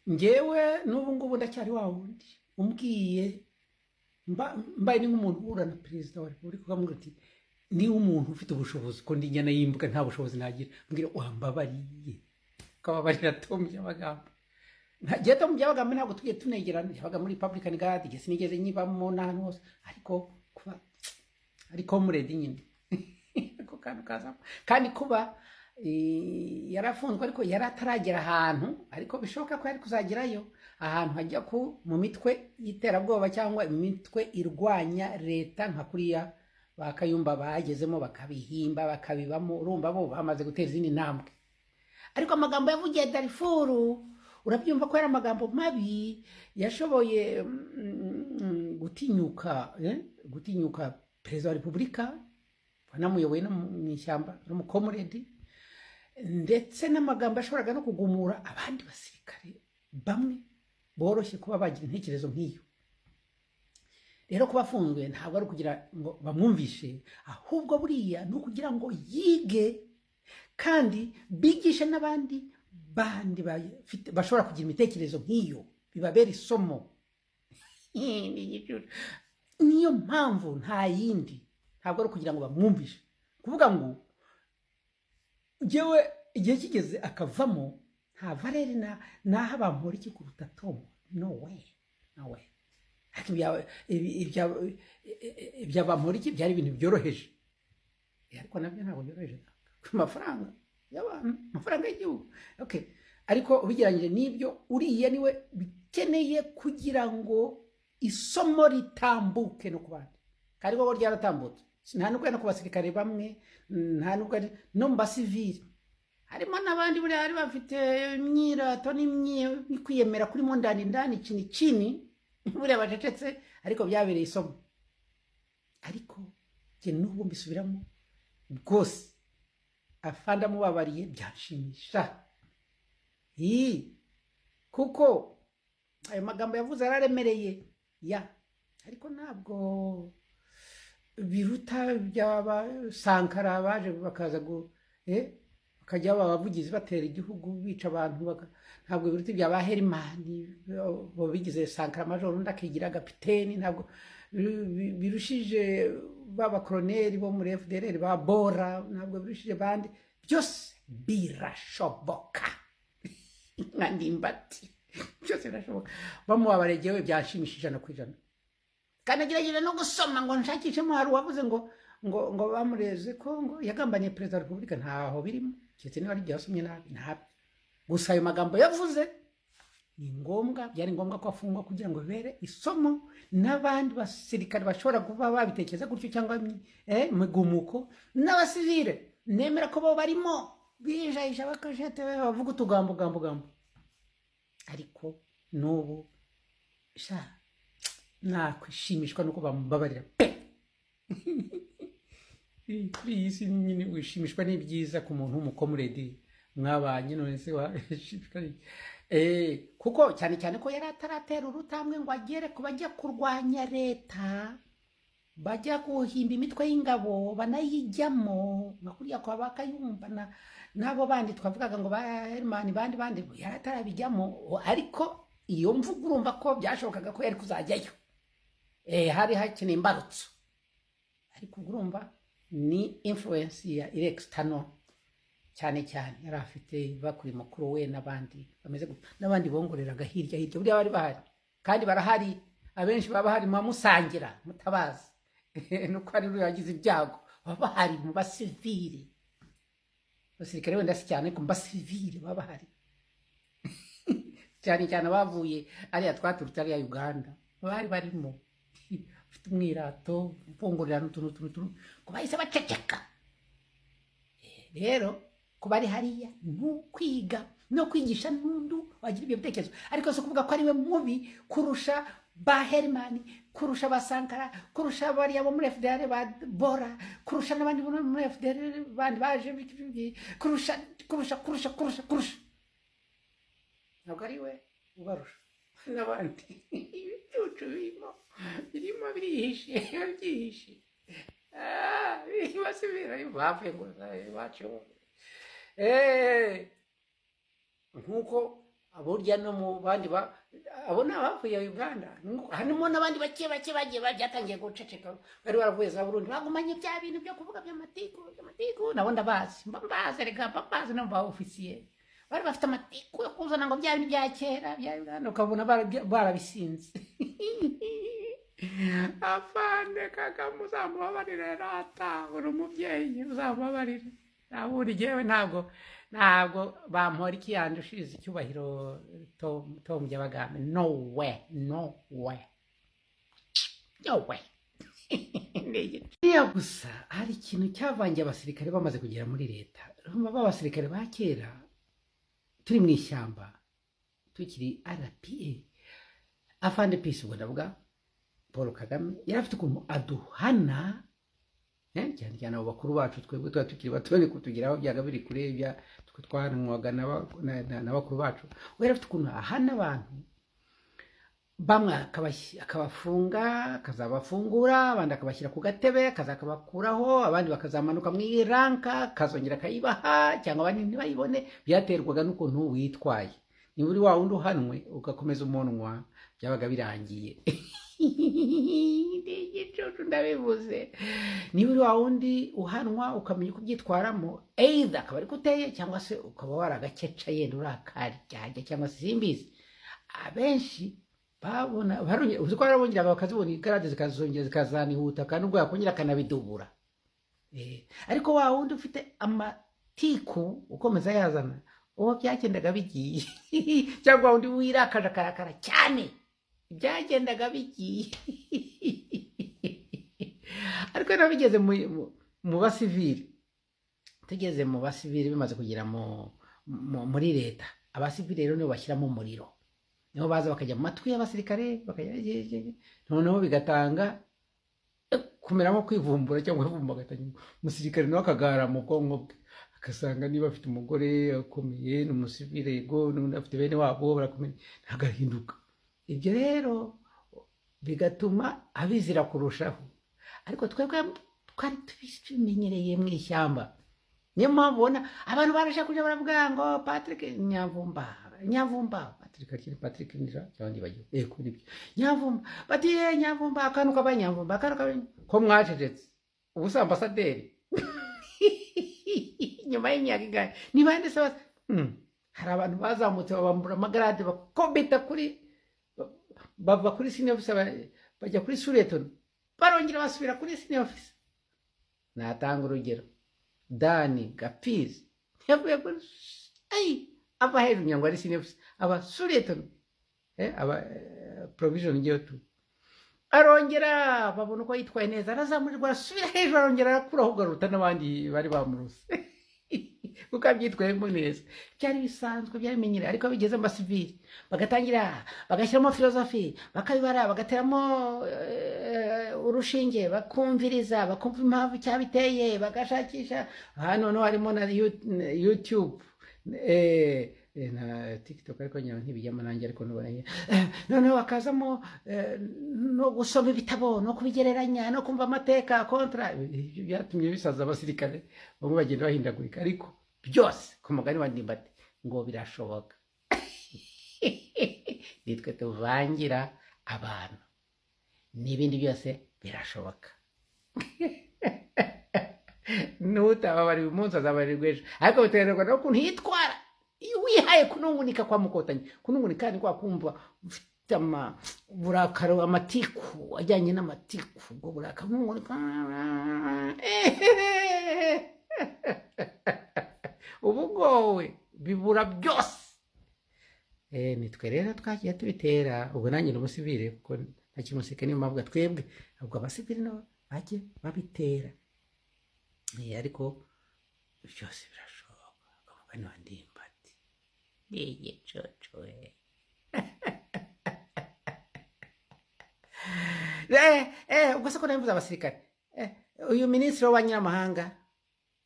ngewe n'ubu ngubu ndacyari wa wundi umbwiye mbaye ni nk'umuntu uhura na perezida wa repubulika ukamubwira ati niba umuntu ufite ubushobozi ko ndi njyana y'imbuga nta bushobozi nagira mbwira wambabariye ukababarira Tom Byabagamba ntagiye Tom Byabagamba ntabwo tugiye tunegerana yabaga muri Republican Guard igihe sinigeze nyibamo n'ahantu hose ariko kuba ariko muredi nyine ako kantu kazamo kandi kuba yarafunzwe ariko yari ataragera ahantu ariko bishoboka ko yari kuzagerayo ahantu hajya mu mitwe y'iterabwoba cyangwa imitwe irwanya leta nka kuriya bakayumba bagezemo bakabihimba bakabibamo urumva bo bamaze gutera izindi ntambwe ariko amagambo yavugiye Darifuru urabyumva ko yari amagambo mabi yashoboye gutinyuka perezida wa repubulika wanamuyoboye no mu ishyamba n'umukomuredi ndetse n'amagambo yashoboraga no kugumura abandi basirikare bamwe boroshye kuba bagira intekerezo nk'iyo rero kuba afunzwe ntabwo ari ukugira ngo bamwumvishe ahubwo buriya ni ukugira ngo yige kandi bigishe n'abandi bandi bashobora kugira imitekerezo nk'iyo bibabera isomo niyo mpamvu nta yindi ntabwo ari ukugira ngo bamwumvishe kuvuga ngo jewe igihe kigeze akavamo nta Valeri naho bampora iki kuruta Tom no way ibya bampora iki byari ibintu byoroheje ariko nabyo ntabwo byoroheje amafaranga y'abantu amafaranga y'igihugu okay ariko ubigeranyije n'ibyo uriya niwe bikeneye kugira ngo isomo ritambuke no kubandi kandi bo ryaratambutse nta nubwo no kubasirikare bamwe nta nubwo no mu basivili harimo n'abandi buri hari bafite imyirato n'imyiyemera kuri mo ndani chini buri bacecetse ariko byabereye isomo ariko je n'ubu mbisubiramo rwose afanda mubabariye byanshimisha kuko ayo magambo yavuze araremereye ariko ntabwo biruta byaba Sankara baje bakaza bakajya abavugizi batera igihugu bica abantu ntabwo biruta byaba Herimani bo bigize Sankara major undi akigira kapiteni ntabwo birushije baba koloneli bo muri FDLR ba Bora ntabwo birushije bandi byose birashoboka Ndimbati byose birashoboka bamubabaregewe byashimishije no kwijana kandi agerageje no gusoma ngo nshakishemo hari uwavuze ngo bamureze ko ngo yagambaniye perezida wa repubulika ntaho birimo cyetse niba ari byasomye nabi ntabyo gusa ayo magambo yavuze ni ngombwa byari ngombwa ko afungwa kugira ngo bere isomo n'abandi basirikare bashobora kuba babitekereza gutyo cyangwa mugumuko n'abasivile nemera ko bo barimo bijayisha bakajete bavuga utugambo ariko n'ubu nakwishimishwa nuko bamubabarira kuri iyi si nyine wishimishwa n'ibyiza ku muntu w'umukomuredi mwabanye none se kuko cyane cyane ko yari ataratera urutambwe ngo agere ku bajya kurwanya leta bajya guhimba imitwe y'ingabo banayijyamo nka kuriya kwa bakayumva n'abo bandi twavugaga ngo ba Herimani bandi yari atarabijyamo ariko iyo mvugo urumva ko byashobokaga ko yari kuzajyayo hari hakeneye imbarutso ariko urumva ni influence ya external cyane yari afite bakuri mukuru we n'abandi bameze n'abandi bongoreraga hirya buriya bari bahari kandi barahari abenshi baba bahari musangira mutabazi nuko ari yagize ibyago baba bahari mu basivile basirikare wenda si cyane ku basivile baba bahari cyane bavuye ariya twaturutse ariya Uganda bari barimo ufite umwirato mpungurira n'utuntu ko bahise baceceka rero kuba ari hariya kwiga no kwigisha n'undi wagira ibyo bitekerezo ariko so kuvuga ko ari we mubi kurusha ba Herimani kurusha ba Sankara kurusha bariya bo muri FDLR ba Bora kurusha n'abandi bo muri FDLR bandi baje kurusha ntabwo ari we ubarusha n'abandi ibicucu birimo birihishe basibira bavuye ngo iwacu nk'uko burya no mu bandi abo ni abavuye Uganda harimo n'abandi bake bagiye byatangiye guceceka bari baravuye za Burundi bagumanye bya bintu byo kuvuga by'amatiku nabo ndabazi reka mbabazi no ba officier bari bafite amatiku yo kuzana ngo bya bintu bya kera bya Uganda ukabona barabisinze afande Kagame uzamubabarire rata uri umubyeyi uzamubabarire naburi jewe ntabwo bampora ikiyandushiriza icyubahiro Tom Byabagamba no way niyo gusa hari ikintu cyavangiye abasirikare bamaze kugera muri leta b'abasirikare ba kera turi mu ishyamba tukiri RPA afande peace ubwo ndavuga Paul Kagame yari afite ukuntu aduhana cyane cyane abo bakuru bacu twebwe tuba tukiri batone kutugeraho byaga biri kurebya twanwaga n'abakuru bacu we yari afite ukuntu ahana abantu bamwe akabafunga akazabafungura abandi akabashyira ku gatebe akabakuraho abandi bakazamanuka mu iranka akazongera akayibaha cyangwa abandi ntibayibone byaterwaga n'ukuntu witwaye niba uri wa wundi uhanwe ugakomeza umunwa byabaga birangiye igicucu ndabivuze niba uri wa wundi uhanwa ukamenya uko ubyitwaramo either akaba ari kuteye cyangwa se ukaba waragaceca yenda urakarya cyangwa se simbizi abenshi babona uzi ko barabongera bakazibona igarade zikazongera zikazanihuta kandi ubwo yakongera akanabidubura ariko wa wundi ufite amatiku ukomeza yazana uwo byagendaga bigiye cyangwa wundi wirakaje akarakara cyane byagendaga bigiye ariko nabigeze mu basivili tugeze mu basivili bimaze kugera muri leta abasivili rero nibo bashyiramo umuriro niho baza bakajya mu matwi y'abasirikare noneho bigatanga kumera nko kwivumbura cyangwa kwivumbagatanya umusirikare nawe akagara mu bwonko bwe agasanga niba afite umugore akomeye n'umusivile yego n'undi afite bene wabo barakomeye ntagahinduka ibyo rero bigatuma abizira kurushaho ariko twebwe twari tubimenyereye mu ishyamba niyo mpamvu ubona abantu barashaka kujya baravuga ngo Patrick Nyavumba Patrick ndira cyangwa ndibagiwe kuri ibyo Nyavumba bati Nyavumba akantu kabanyavumba ko mwacecetse ubusa ambasaderi nyuma y'imyaka igana niba ndetse hari abantu bazamutse babambura amagarade bakobeta kuri bava kuri senior officer bajya kuri sureton barongera basubira kuri senior officer natanga urugero Dani Gapizi yavuye kuri ava hejuru nyangwa ari senior officer aba sureton aba provision ngiyo tu arongera babona uko yitwaye neza arazamurirwa asubira hejuru arongera arakuraho garuta n'abandi bari bamuruse kuko abyitwayemo neza byari bisanzwe byarimenyereye ariko bigeze mu basivili bagatangira bagashyiramo filozofi bakabibara bagateramo urushinge bakumviriza bakumva impamvu cyabiteye bagashakisha hano harimo na YouTube na TikTok ariko nyine ntibijyamo nanjye ariko nubonanye noneho bakazamo no gusoma ibitabo no kubigereranya no kumva amateka kontra byatumye bisaza abasirikare bamwe bagenda bahindagurika ariko byose ku mugani wa Ndimbati ngo birashoboka nitwe tuvangira abantu n'ibindi byose birashoboka nutababariwe umunsi azabarirwa ejo ariko biterwa n'ukuntu yitwara iyo wihaye kunungunika kwa Mukotanyi kunungunika ni kwa kumva ufite burakaro amatiku ajyanye n'amatiku ubwo burakaro kunungunika ubugowe bibura byose nitwe rero twagiye tubitera ubwo nanjye n'umusivile kuko ntakimusike niyo mpamvu twebwe ubwo abasivile nabo bajye babitera ariko byose birashoboka akavuga ni Ndimbati igicucu ubwo se ko nabivuze abasirikare uyu minisitiri w'abanyamahanga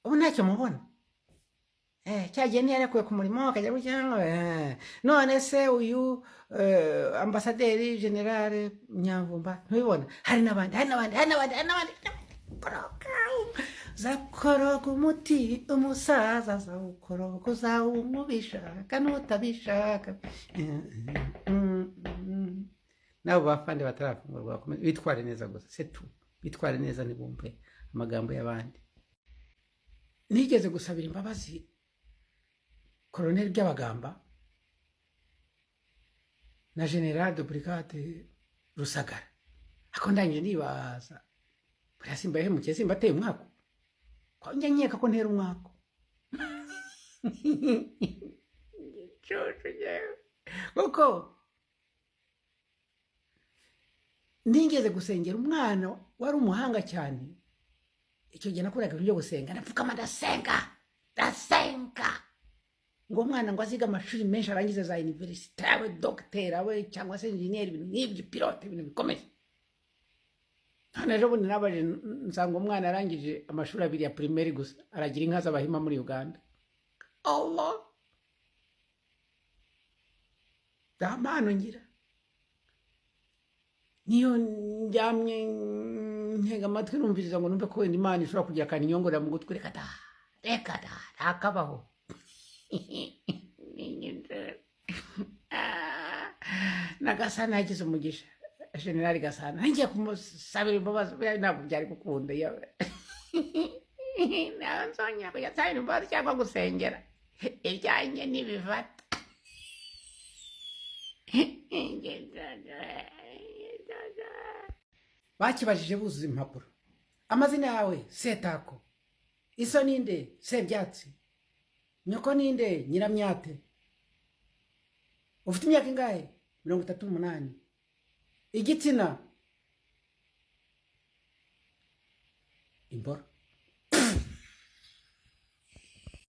ubu ntacyo mubona cyagiye ntiyarekuwe ku murimo akajya gutya none se uyu ambasaderi generale Nyamvumba ntubibona hari n'abandi zakoroga umuti umusaza azawukoroga uzawunywa ubishaka n'utabishaka. Nabo bafande batarafungurwa bitware neza gusa setu, bitware neza ntibumve amagambo y'abandi. Nigeze gusabira imbabazi Colonel Byabagamba na General de Brigade Rusagara, ako ndangije nibaza buriya simba yahemukiye, simba ateye umwaka ko njya nkeka ko ntera umwaka. Kuko nigeze gusengera umwana wari umuhanga cyane. Icyo gihe nakoraga ibyo gusenga, napfukama ndasenga ngo umwana ngo aziga amashuri menshi arangize za university, abe doctor abe cyangwa se engineer, ibintu nk'ibyo, pilote, ibintu bikomeye. Hano rero bundi nabaje nsanga umwana arangije amashuri 2 ya primaire gusa, aragira inka z'abahima muri Uganda. Allah damano ngira niyo njyamye ntega amatwi numviriza ngo numve ko wenda Imana ishobora kugira kandi nyongora mu gutwi. Reka da ntakabaho. Nagasana yagize umugisha, General Gasana ngiye kumusabira imbabazi, ntabwo byari gukunda nawe nsongera kujya nsabira imbabazi cyangwa gusengera, ibyanjye ntibifata. Bakibajije buzuza impapuro, amazina yawe Setako, iso ninde Sebyatsi, nyoko ninde Nyiramyate, ufite imyaka ingahe 38, igitsina imboro.